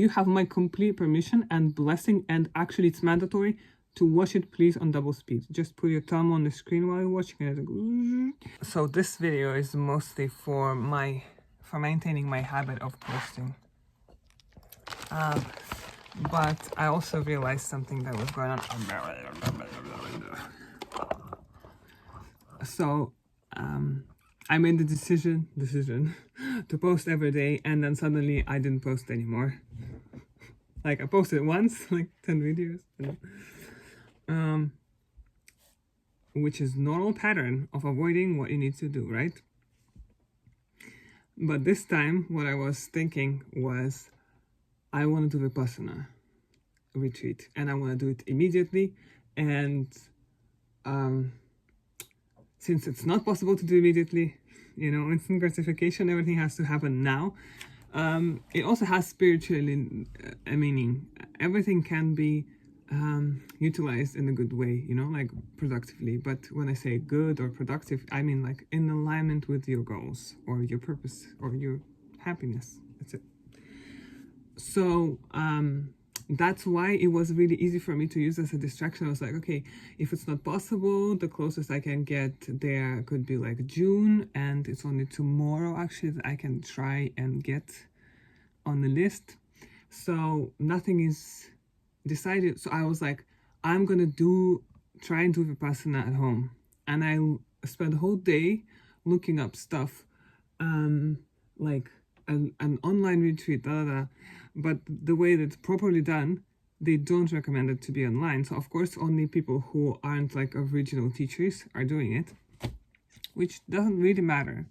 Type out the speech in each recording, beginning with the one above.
You have my complete permission and blessing, and actually it's mandatory to watch it, please, on double speed. Just put your thumb on the screen while you're watching it. So this video is mostly for maintaining my habit of posting. But I also realized something that was going on. So I made the decision to post every day, and then suddenly I didn't post anymore. Like I posted once, like 10 videos, which is normal pattern of avoiding what you need to do, right? But this time, what I was thinking was, I want to do Vipassana retreat, and I want to do it immediately. And since it's not possible to do immediately, you know, instant gratification, everything has to happen now. It also has spiritually a meaning. Everything can be utilized in a good way, you know, like productively. But when I say good or productive, I mean like in alignment with your goals or your purpose or your happiness. That's it. So that's why it was really easy for me to use as a distraction. I was like, okay, if it's not possible, the closest I can get there could be like June, and it's only tomorrow actually that I can try and get on the list. So nothing is decided. So I was like, I'm gonna try and do Vipassana at home. And I spent the whole day looking up stuff, like an online retreat, but the way that it's properly done, they don't recommend it to be online. So of course only people who aren't like original teachers are doing it, which doesn't really matter.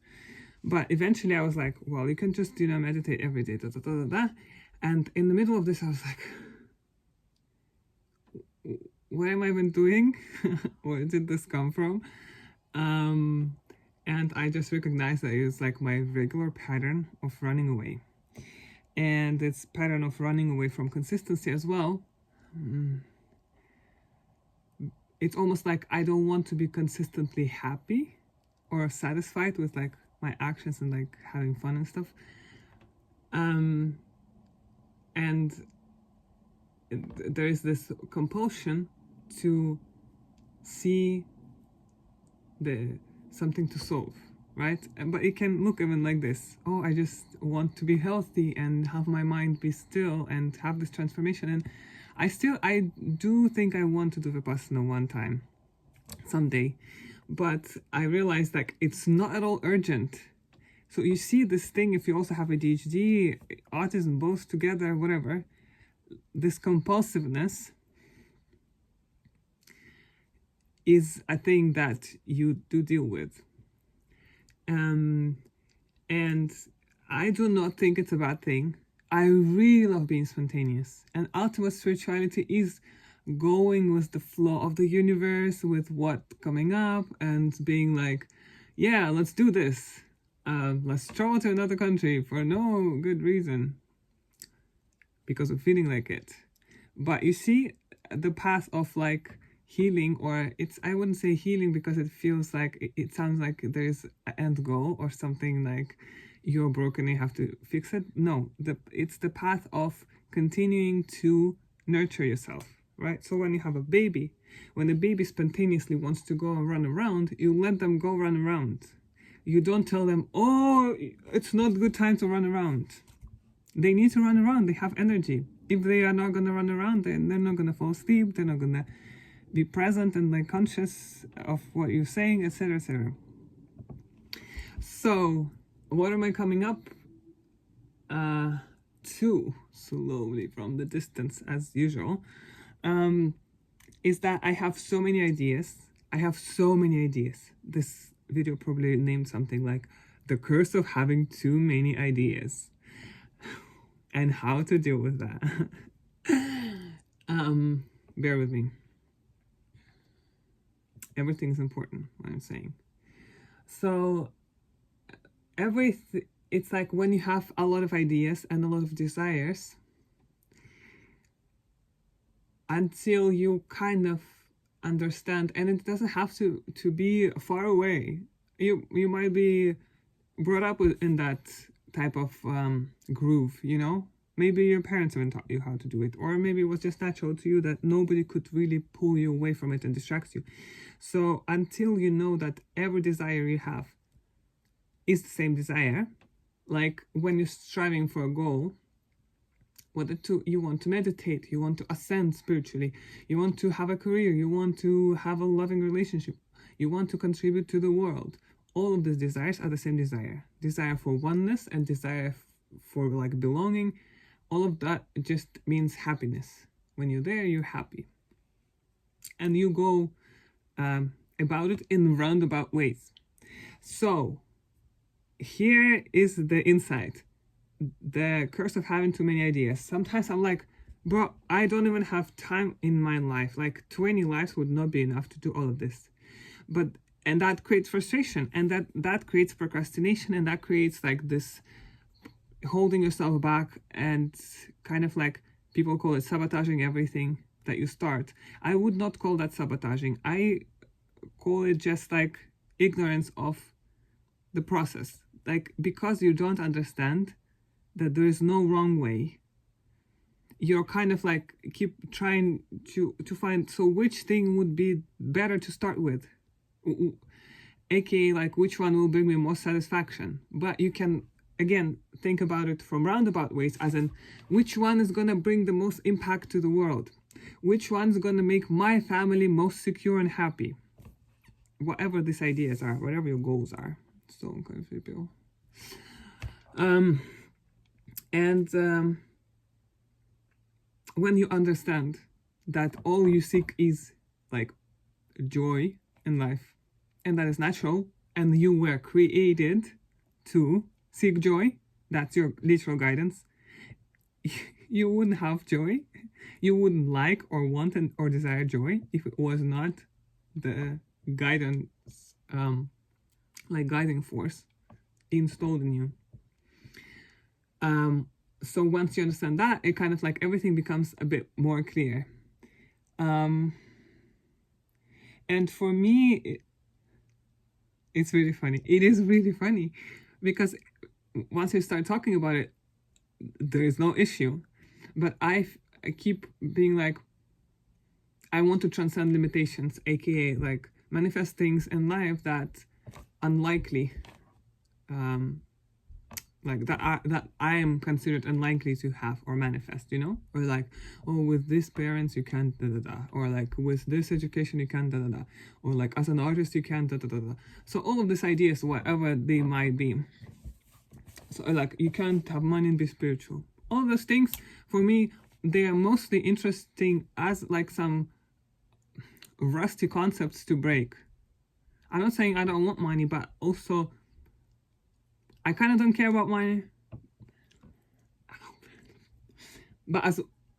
But eventually I was like, well, you can just, you know, meditate every day, and in the middle of this I was like, what am I even doing? Where did this come from? And I just recognized that it's like my regular pattern of running away. And it's pattern of running away from consistency as well. It's almost like I don't want to be consistently happy or satisfied with like my actions and like having fun and stuff. And there is this compulsion to see something to solve, right? But it can look even like this. Oh, I just want to be healthy and have my mind be still and have this transformation. And I do think I want to do Vipassana one time, someday. But I realized like it's not at all urgent. So you see this thing, if you also have ADHD, autism, both together, whatever, this compulsiveness is a thing that you do deal with. And I do not think it's a bad thing. I really love being spontaneous. And ultimate spirituality is going with the flow of the universe, with what's coming up, and being like, yeah, let's do this. Let's travel to another country for no good reason, because of feeling like it. But you see, the path of like healing, or I wouldn't say healing because it feels like, it sounds like there's an end goal or something like you're broken, you have to fix it. No, it's the path of continuing to nurture yourself, right? So when you have a baby, when a baby spontaneously wants to go and run around, you let them go run around. You don't tell them, oh, it's not a good time to run around. They need to run around, they have energy. If they are not gonna run around, then they're not gonna fall asleep, they're not gonna be present and like conscious of what you're saying, etc., etc. So what am I coming up to slowly from the distance as usual, is that I have so many ideas. This video probably named something like the curse of having too many ideas and how to deal with that. Bear with me. Everything's important, what I'm saying. So it's like when you have a lot of ideas and a lot of desires, until you kind of understand, and it doesn't have to be far away. You might be brought up in that type of groove, you know, Maybe your parents haven't taught you how to do it, or maybe it was just natural to you that nobody could really pull you away from it and distract you. So until you know that every desire you have is the same desire, like when you're striving for a goal, whether you want to meditate, you want to ascend spiritually, you want to have a career, you want to have a loving relationship, you want to contribute to the world, all of these desires are the same desire for oneness and desire for like belonging. All of that just means happiness. When you're there, you're happy, and you go about it in roundabout ways. So here is the insight, the curse of having too many ideas. Sometimes I'm like, bro, I don't even have time in my life. Like 20 lives would not be enough to do all of this. And that creates frustration, and that creates procrastination, and that creates like this holding yourself back, and kind of like people call it sabotaging everything that you start. I would not call that sabotaging. I call it just like ignorance of the process. Like, because you don't understand that there is no wrong way, you're kind of like keep trying to find, so which thing would be better to start with, aka like which one will bring me more satisfaction. But you can again think about it from roundabout ways, as in which one is gonna bring the most impact to the world, which one's gonna make my family most secure and happy, whatever these ideas are, whatever your goals are. So uncomfortable. When you understand that all you seek is like joy in life, and that is natural, and you were created to seek joy, that's your literal guidance, you wouldn't have joy, you wouldn't like or want or desire joy if it was not the guidance, like guiding force installed in you. So once you understand that, it kind of like everything becomes a bit more clear. And for me, it's really funny. It is really funny because once you start talking about it, there is no issue. But I keep being like, I want to transcend limitations, aka like manifest things in life that unlikely, like that I am considered unlikely to have or manifest, you know? Or like, oh, with these parents you can't da da da, or like with this education you can't da da da, or like as an artist you can't da da da da. So all of these ideas, whatever they might be, so like you can't have money and be spiritual, all those things, for me they are mostly interesting as like some rusty concepts to break. I'm not saying I don't want money, but also I kind of don't care about money. But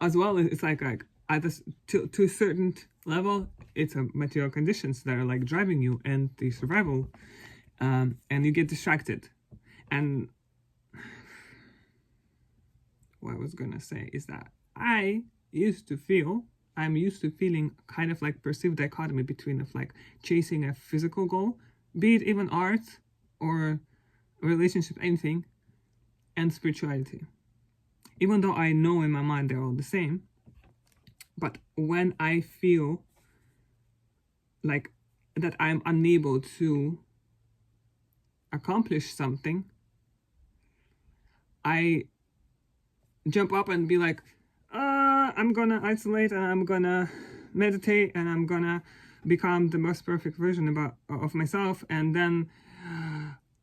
as well, it's like at this, to a certain level, it's a material conditions that are like driving you and the survival, and you get distracted. And what I was gonna say is that I'm used to feeling kind of like perceived dichotomy between of like chasing a physical goal, be it even art or relationship, anything, and spirituality. Even though I know in my mind they're all the same, but when I feel like that I'm unable to accomplish something, I jump up and be like, I'm gonna isolate and I'm gonna meditate and I'm gonna become the most perfect version of myself, and then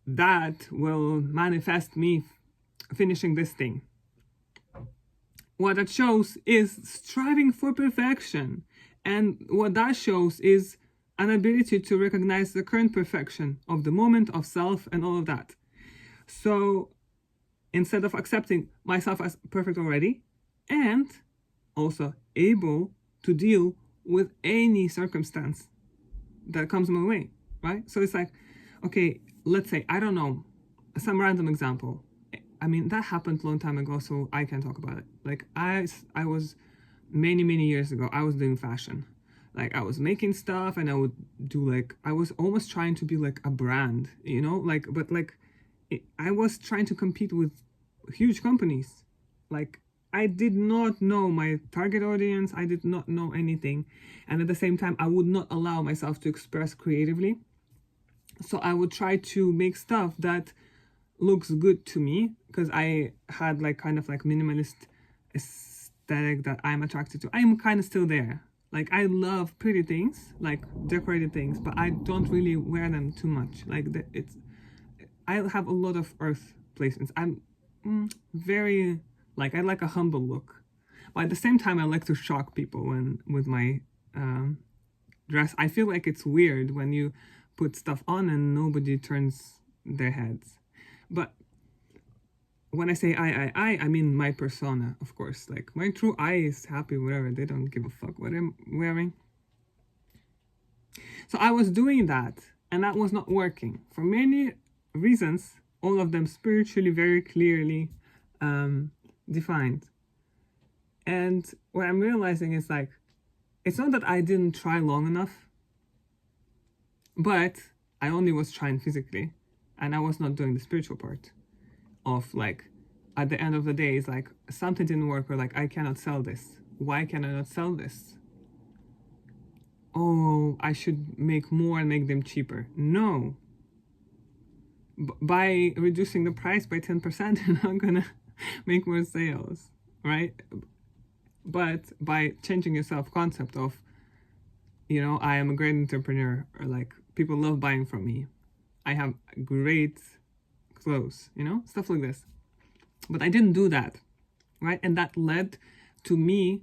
that will manifest me finishing this thing. What that shows is striving for perfection, and what that shows is an ability to recognize the current perfection of the moment, of self, and all of that. So instead of accepting myself as perfect already, and also able to deal with any circumstance that comes my way, right? So it's like, okay, let's say, I don't know, some random example. I mean, that happened a long time ago, so I can talk about it. Like, I was, many years ago, I was doing fashion. Like, I was making stuff, and I would do, like, I was almost trying to be, like, a brand, you know? Like, but, like, I was trying to compete with huge companies. Like, I did not know my target audience. I did not know anything. And at the same time, I would not allow myself to express creatively. So I would try to make stuff that looks good to me, because I had like kind of like minimalist aesthetic that I'm attracted to. I'm kind of still there. Like, I love pretty things, like decorated things, but I don't really wear them too much. Like, I have a lot of earth placements. I'm very, like, I like a humble look. But at the same time, I like to shock people with my dress. I feel like it's weird when you put stuff on and nobody turns their heads. But when I say I mean my persona, of course. Like, my true I is happy, whatever. They don't give a fuck what I'm wearing. So I was doing that, and that was not working for many reasons, all of them spiritually very clearly defined. And what I'm realizing is, like, it's not that I didn't try long enough, but I only was trying physically, and I was not doing the spiritual part of, like, at the end of the day, it's like something didn't work, or like, I cannot sell this. Why can I not sell this? Oh, I should make more and make them cheaper. No. By reducing the price by 10%, you're not gonna make more sales, right? But by changing your self-concept of, you know, I am a great entrepreneur, or like, people love buying from me, I have great clothes, you know, stuff like this. But I didn't do that, right? And that led to me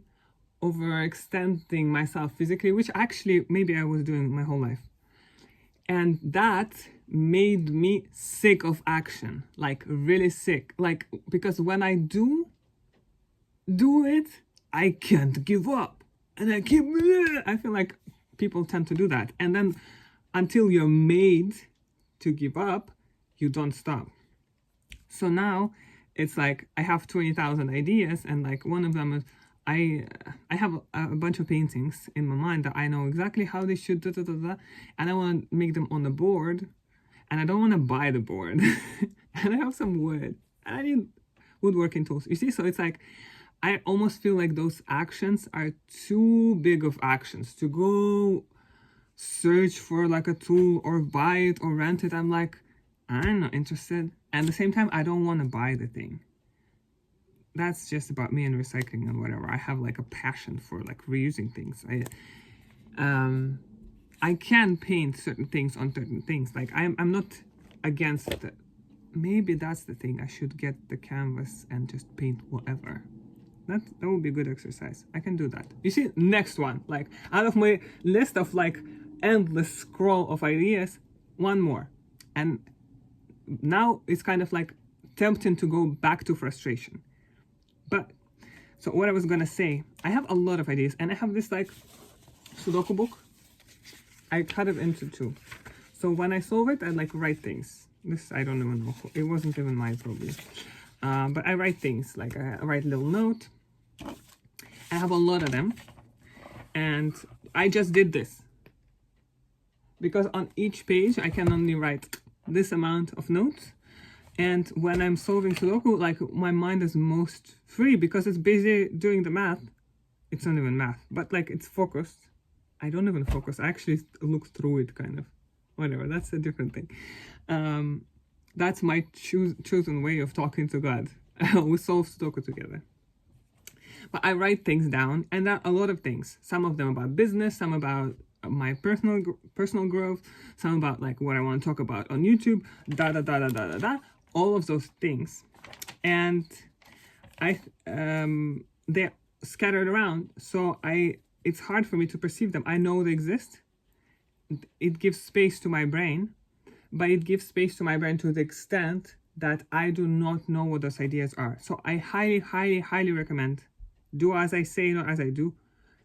overextending myself physically, which actually maybe I was doing my whole life. And that made me sick of action, like really sick. Like, because when I do it, I can't give up. And I feel like people tend to do that. And then until you're made to give up, you don't stop. So now it's like I have 20,000 ideas, and like one of them is I have a bunch of paintings in my mind that I know exactly how they should and I want to make them on the board, and I don't want to buy the board. And I have some wood, and I need woodworking tools. You see, so it's like I almost feel like those actions are too big of actions to go search for like a tool or buy it or rent it. I'm like, I'm not interested. And at the same time, I don't want to buy the thing. That's just about me and recycling and whatever. I have like a passion for like reusing things. I can paint certain things on certain things. Like, I'm not against it. Maybe that's the thing. I should get the canvas and just paint whatever. That would be a good exercise. I can do that. You see, next one, like out of my list of like endless scroll of ideas, one more. And now it's kind of like tempting to go back to frustration. But so what I was gonna say, I have a lot of ideas, and I have this like Sudoku book. I cut it into two. So when I solve it, I like write things. This, I don't even know. It wasn't even mine probably. But I write things, like I write a little note. I have a lot of them. And I just did this. Because on each page, I can only write this amount of notes. And when I'm solving Sudoku, like my mind is most free because it's busy doing the math. It's not even math, but like it's focused. I don't even focus. I actually look through it kind of. Whatever, that's a different thing. That's my chosen way of talking to God. We solve Sudoku together. But I write things down, and there are a lot of things. Some of them about business, some about my personal growth, some about like what I want to talk about on YouTube, all of those things. And they're scattered around, so it's hard for me to perceive them. I know they exist. It gives space to my brain, but it gives space to my brain to the extent that I do not know what those ideas are. So I highly, highly, highly recommend, do as I say, not as I do.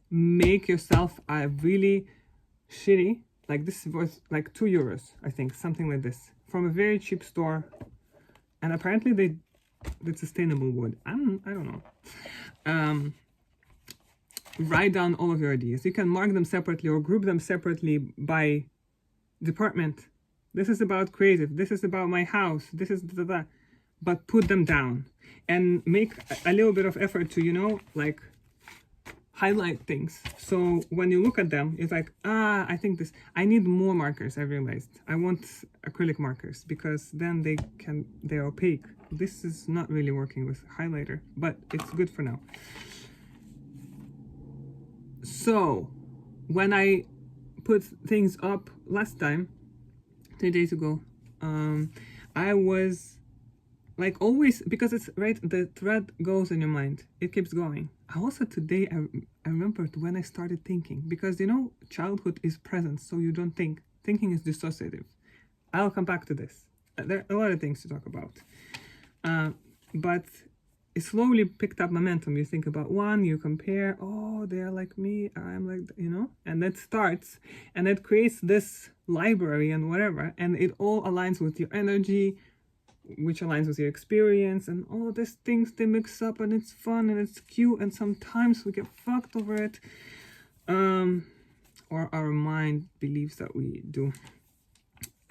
Make yourself a really shitty, like this was like €2, I think, something like this, from a very cheap store. And apparently they did sustainable wood. I don't know. Write down all of your ideas. You can mark them separately or group them separately by department. This is about creative. This is about my house. This is but put them down and make a little bit of effort to, you know, like highlight things. So when you look at them, it's like, I think I need more markers. I realized I want acrylic markers because then they're opaque. This is not really working with highlighter, but it's good for now. So when I put things up last time, 3 days ago, I was like always, because it's right, the thread goes in your mind, it keeps going. Also today I remembered when I started thinking, because you know childhood is present, so you don't think. Thinking is dissociative. I'll come back to this. There are a lot of things to talk about, but it slowly picked up momentum. You think about one, you compare, oh, they're like me, I'm like, you know, and that starts, and it creates this library and whatever, and it all aligns with your energy, which aligns with your experience, and all these things, they mix up, and it's fun, and it's cute, and sometimes we get fucked over it, or our mind believes that we do.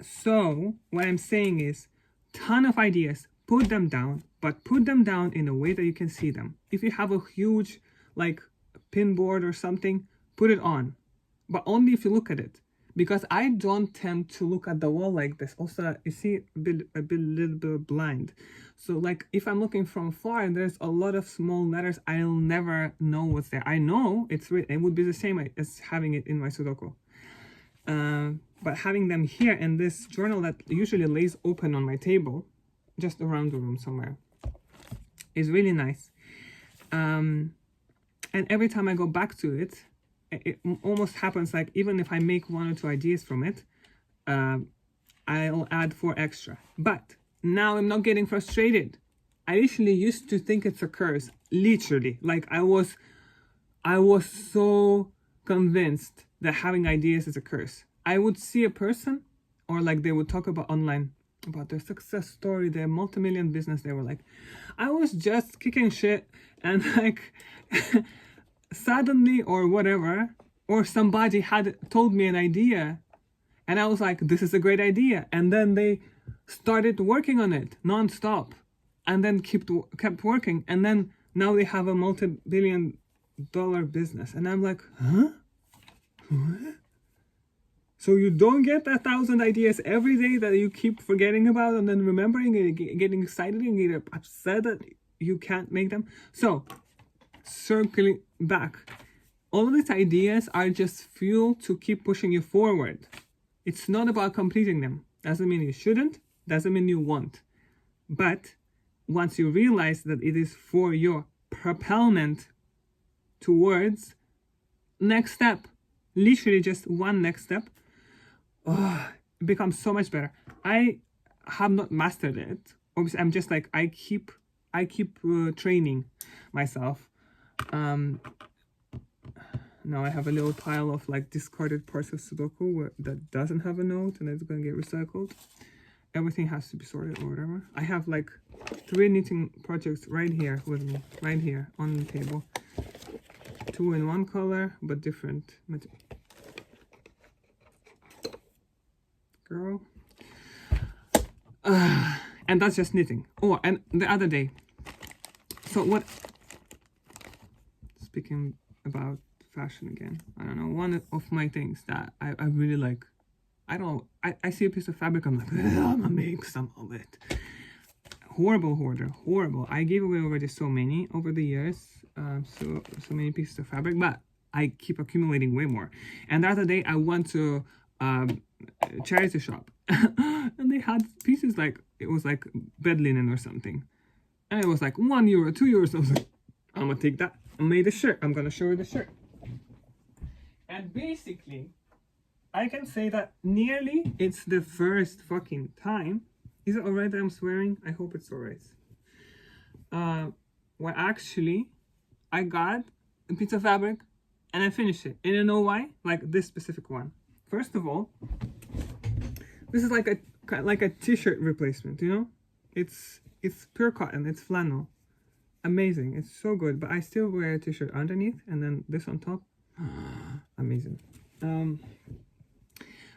So what I'm saying is, ton of ideas, put them down, but put them down in a way that you can see them. If you have a huge like pin board or something, put it on, but only if you look at it, because I don't tend to look at the wall like this. Also, you see, a little bit blind. So like if I'm looking from far and there's a lot of small letters, I'll never know what's there. I know it's written. It would be the same as having it in my Sudoku. But having them here in this journal that usually lays open on my table, just around the room somewhere, is really nice. And every time I go back to it, it almost happens like even if I make 1 or 2 ideas from it, I'll add 4 extra. But now I'm not getting frustrated. I initially used to think it's a curse, literally. Like I was so convinced that having ideas is a curse. I would see a person, or like they would talk about online, about their success story, their multi-million business. They were like, I was just kicking shit and like suddenly or whatever, or somebody had told me an idea and I was like, this is a great idea, and then they started working on it non-stop and then kept working, and then now they have a multi-billion-dollar business, and I'm like, huh? What? So you don't get 1,000 ideas every day that you keep forgetting about and then remembering and getting excited and getting upset that you can't make them. So circling back, all of these ideas are just fuel to keep pushing you forward. It's not about completing them. Doesn't mean you shouldn't, doesn't mean you won't. But once you realize that it is for your propellant towards next step, literally just one next step, it becomes so much better. I have not mastered it. Obviously, I'm just like, I keep training myself. Now I have a little pile of like discarded parts of Sudoku that doesn't have a note, and it's gonna get recycled. Everything has to be sorted or whatever. I have like 3 knitting projects right here with me, right here on the table. 2 in one color, but different material. Girl. And that's just knitting. Oh, and the other day. So what, speaking about fashion again, I don't know, one of my things that I really like, I see a piece of fabric, I'm like, I'm gonna make some of it. Horrible hoarder, horrible. I gave away already so many over the years, so many pieces of fabric, but I keep accumulating way more. And the other day I went to charity shop and they had pieces like, it was like bed linen or something, and it was like €1, €2. I was like, I'm gonna take that. I made a shirt. I'm gonna show you the shirt. And basically I can say that nearly it's the first fucking time. Is it alright that I'm swearing? I hope it's alright. Well, actually I got a piece of fabric and I finished it. And you know why? Like this specific one. First of all, this is like a t-shirt replacement, you know? It's pure cotton, it's flannel. Amazing, it's so good, but I still wear a t-shirt underneath and then this on top. Amazing.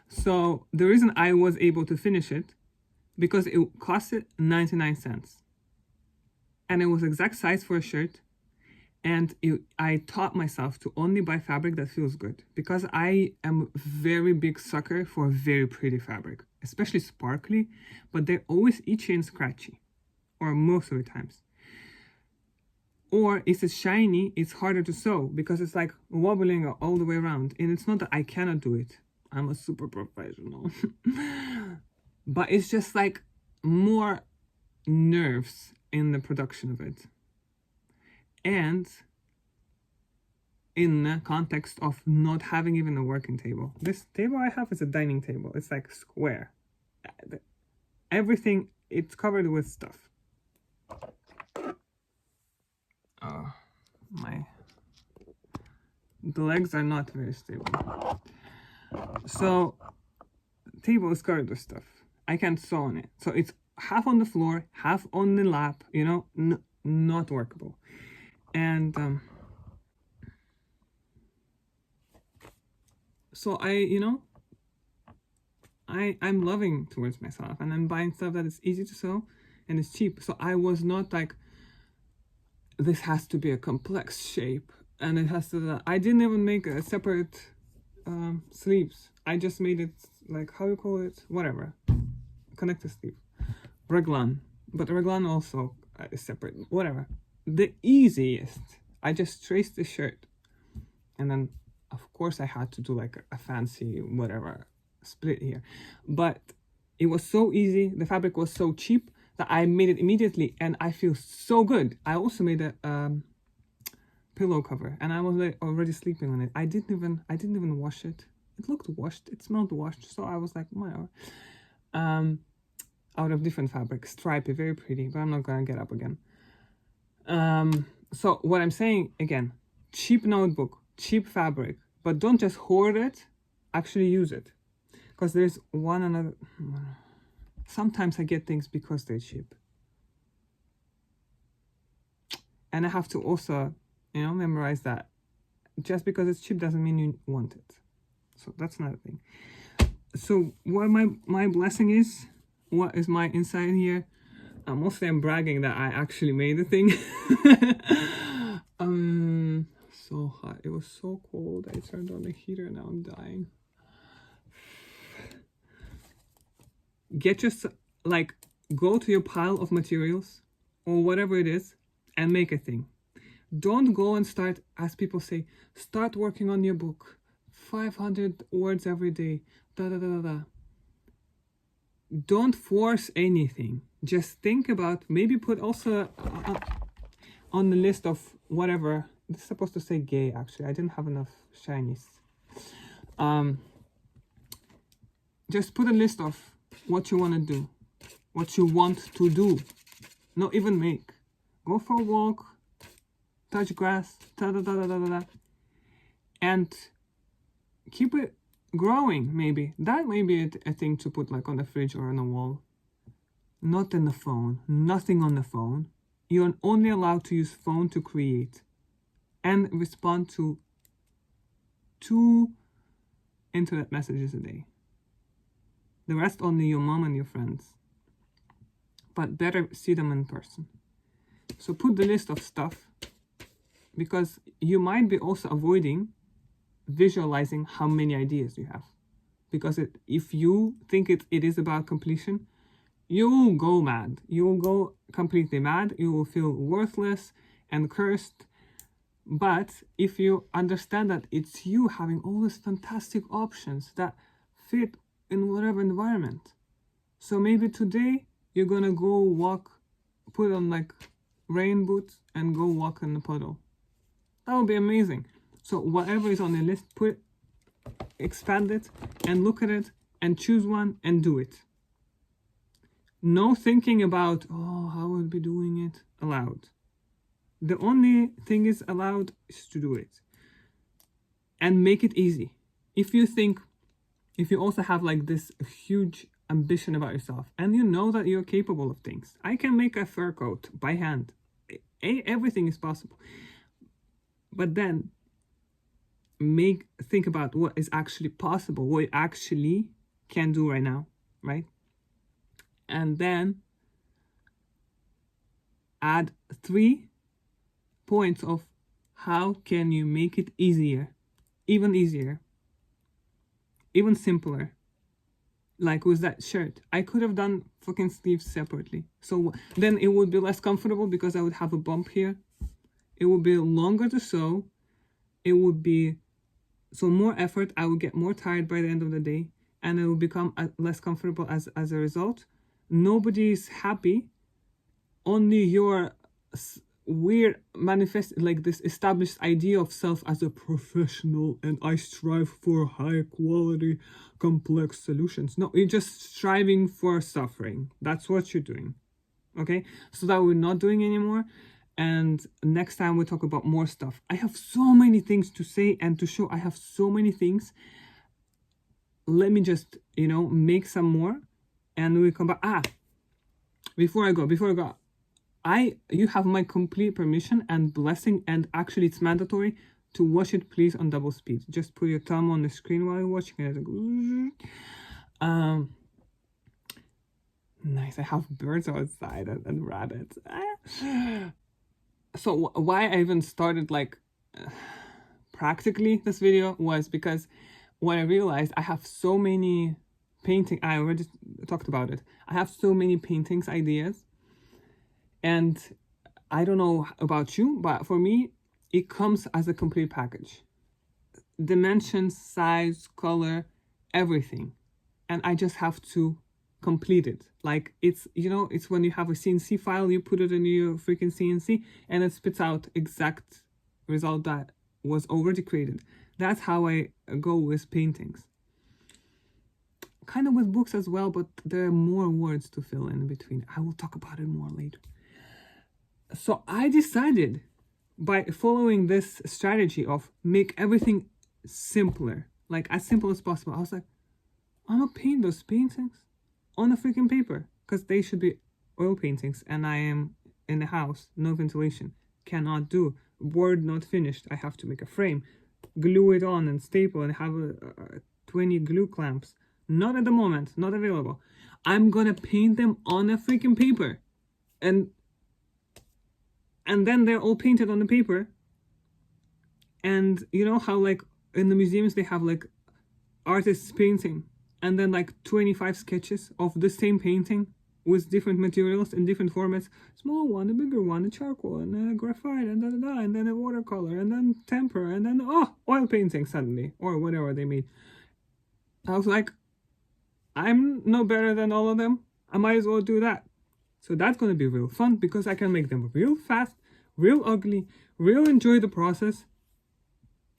So the reason I was able to finish it, because it costed 99 cents. and it was exact size for a shirt. And I taught myself to only buy fabric that feels good, because I am a very big sucker for very pretty fabric, especially sparkly, but they're always itchy and scratchy, or most of the times. Or if it's shiny, it's harder to sew because it's like wobbling all the way around. And it's not that I cannot do it. I'm a super professional. But it's just like more nerves in the production of it. And in the context of not having even a working table. This table I have is a dining table. It's like square. Everything, it's covered with stuff. The legs are not very stable. So, table is covered with stuff. I can't sew on it. So it's half on the floor, half on the lap, you know, not workable. And so I'm loving towards myself, and I'm buying stuff that is easy to sew and is cheap. So I was not like, this has to be a complex shape and it has to, I didn't even make a separate sleeves. I just made it like, how you call it, whatever, connected sleeve, raglan, but raglan also is separate, whatever. The easiest, I just traced the shirt, and then of course I had to do like a fancy whatever split here, but it was so easy. The fabric was so cheap that I made it immediately, and I feel so good. I also made a pillow cover, and I was like already sleeping on it. I didn't even wash it. It looked washed. It smelled washed. So I was like, whatever. Out of different fabric, stripy, very pretty, but I'm not gonna get up again. So what I'm saying again, cheap notebook, cheap fabric, but don't just hoard it. Actually use it, because there's one another. Sometimes I get things because they're cheap, and I have to also, memorize that just because it's cheap doesn't mean you want it. So that's another thing. So what my blessing is, what is my insight here? Mostly I'm bragging that I actually made the thing. So hot. It was so cold. I turned on the heater. Now I'm dying. Go to your pile of materials or whatever it is and make a thing. Don't go and start, as people say, start working on your book. 500 words every day. Da da da da da. Don't force anything. Just think about, maybe put also on the list of whatever. This is supposed to say gay, actually. I didn't have enough shinies. Just put a list of what you want to do. What you want to do. Not even make. Go for a walk. Touch grass. Da da da da da da. And keep it growing, maybe. That may be a thing to put like on the fridge or on the wall. Not in the phone. Nothing on the phone. You're only allowed to use phone to create and respond to 2 internet messages a day. The rest only your mom and your friends. But better see them in person. So put the list of stuff, because you might be also avoiding visualizing how many ideas you have. Because if you think it is about completion, you will go mad. You will go completely mad. You will feel worthless and cursed. But if you understand that it's you having all these fantastic options that fit in whatever environment. So maybe today you're gonna go walk, put on like rain boots and go walk in the puddle. That would be amazing. So whatever is on the list, expand it and look at it and choose one and do it. No thinking about, how I will be doing it allowed. The only thing is allowed is to do it. And make it easy. If you also have like this huge ambition about yourself and you know that you're capable of things. I can make a fur coat by hand. Everything is possible. But then think about what is actually possible, what you actually can do right now, right? And then add 3 points of how can you make it easier, even simpler. Like with that shirt, I could have done fucking sleeves separately, so then it would be less comfortable because I would have a bump here. It would be longer to sew. It would be so more effort. I would get more tired by the end of the day, and it would become less comfortable as a result. Nobody's happy. Only your weird manifest, like this established idea of self as a professional, and I strive for high quality complex solutions. No, you're just striving for suffering. That's what you're doing. Okay, so that we're not doing anymore. And next time we talk about more stuff. I have so many things to say and to show. I have so many things. Let me just, make some more, and we come back. Before I go, you have my complete permission and blessing, and actually it's mandatory to watch it, please, on double speed. Just put your thumb on the screen while you're watching it. Nice. I have birds outside and rabbits. So why I even started practically this video was because when I realized I have so many I already talked about it. I have so many paintings ideas, and I don't know about you, but for me, it comes as a complete package. Dimensions, size, color, everything. And I just have to complete it. Like it's when you have a CNC file, you put it in your freaking CNC and it spits out exact result that was already created. That's how I go with paintings. Kind of with books as well, but there are more words to fill in between. I will talk about it more later. So I decided, by following this strategy of make everything simpler, like as simple as possible, I was like, I'm gonna paint those paintings on a freaking paper, because they should be oil paintings, and I am in the house, no ventilation, cannot do, board not finished, I have to make a frame, glue it on and staple, and have a 20 glue clamps. Not at the moment, not available. I'm gonna paint them on a freaking paper, and then they're all painted on the paper. And you know how like in the museums they have like artists painting, and then like 25 sketches of the same painting with different materials in different formats, small one, a bigger one, a charcoal, and a graphite, and and then a watercolor, and then tempera, and then oil painting suddenly, or whatever they made. I was like, I'm no better than all of them. I might as well do that. So that's going to be real fun, because I can make them real fast, real ugly, real enjoy the process,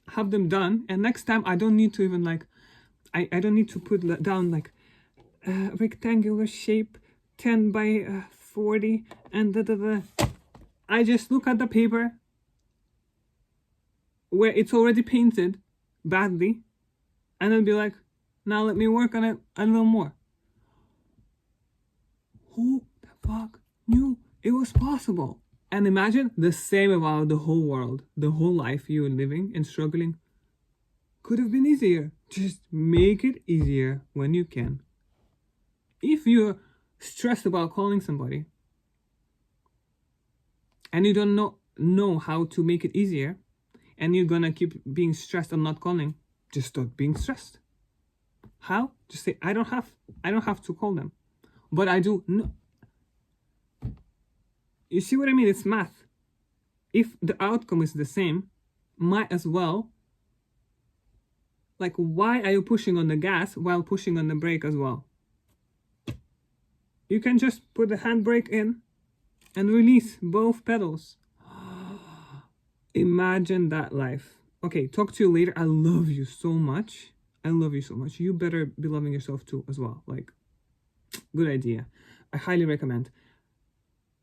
have them done. And next time I don't need to even I don't need to put down like rectangular shape, 10 by 40, and I just look at the paper where it's already painted badly, and then be like, now let me work on it a little more. Who the fuck knew it was possible? And imagine the same about the whole world, the whole life you're living and struggling could have been easier. Just make it easier when you can. If you're stressed about calling somebody and you don't know how to make it easier, and you're gonna keep being stressed and not calling, just stop being stressed. How? Just say, I don't have to call them, but I do. No. You see what I mean? It's math. If the outcome is the same, might as well. Like, why are you pushing on the gas while pushing on the brake as well? You can just put the handbrake in and release both pedals. Imagine that life. Okay, talk to you later. I love you so much. I love you so much. You better be loving yourself too as well. Like, good idea. I highly recommend.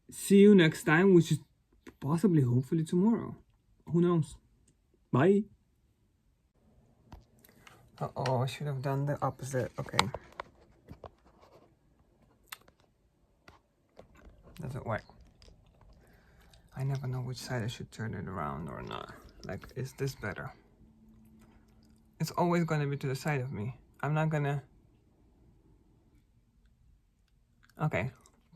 See you next time, which is possibly, hopefully tomorrow. Who knows? Bye. I should have done the opposite. Okay. Doesn't work. I never know which side I should turn it around or not. Like, is this better? It's always going to be to the side of me. I'm not gonna... Okay.